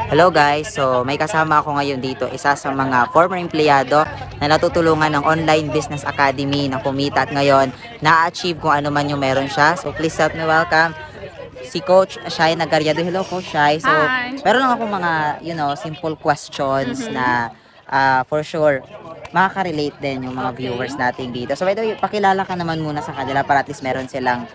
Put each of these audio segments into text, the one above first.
Hello guys, so may kasama ako ngayon dito, isa sa mga former empleyado na natutulungan ng Online Business Academy na kumita at ngayon na-achieve kung ano man yung meron siya. So please help me welcome si Coach Shai Nagariado. Hello Coach Shai. So Hi. meron lang akong mga, simple questions na for sure makaka-relate din yung mga Okay. viewers natin dito. So by the way, pakilala ka naman muna sa kanila para at least meron silang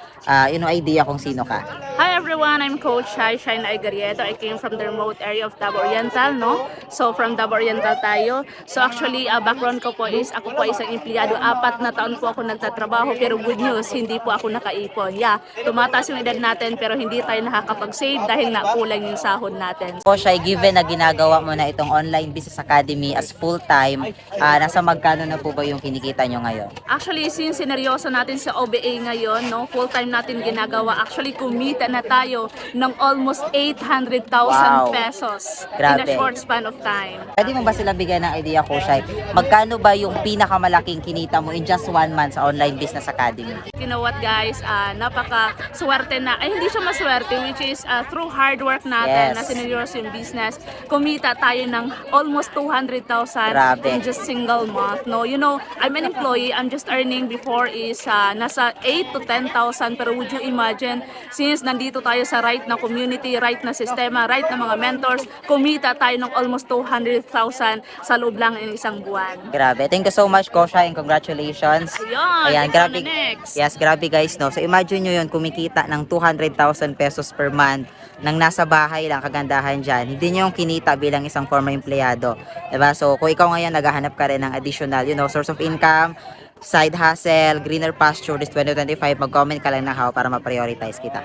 idea kung sino ka. Hi everyone, I'm Coach Shai Naigarieto. I came from the remote area of Davao Oriental, no? So from Davao Oriental tayo. So actually, background ko po is ako po isang empleyado. 4 na taon po ako nagtatrabaho pero good news, hindi po ako nakaipon. Yeah, tumataas yung edad natin pero hindi tayo nakakapag-save dahil nakulang yung sahod natin. Coach Shai, given na ginagawa mo na itong Online Business Academy as full-time, nasa magkano na po ba yung kinikita nyo ngayon? Actually, since sineryoso natin sa OBA ngayon, no, full-time natin ginagawa, actually kumita na tayo ng almost 800,000 Wow. pesos in Grabe. a short span of time. Pwede mo ba sila bigyan ng idea, Coach Shai? Magkano ba yung pinakamalaking kinita mo in just 1 month sa Online Business Academy? You know what guys, napaka-swerte na, ay hindi siya maswerte, which is through hard work natin Yes. na sineryoso yung business, kumita tayo ng almost 200,000 Grabe. in just single month. No, you know, I'm an employee, I'm just earning before is nasa 8 to 10,000, pero would you imagine, since nandito tayo sa right na community, right na sistema, right na mga mentors, kumita tayo ng almost 200,000 sa loob lang ng isang buwan. Grabe. Thank you so much, Coach Shai, and congratulations. Ayun, ikaw grabe. na next. Yes, grabe guys, no. So imagine nyo yun, kumikita ng 200,000 pesos per month nang nasa bahay lang, kagandahan dyan. Hindi nyo yung kinita bilang isang former empleyado. Diba? So kung ikaw ngayon naghahanap ka rin ng additional, source of income, side hustle, greener pasture this 2025, mag-comment ka lang na how para ma-prioritize kita.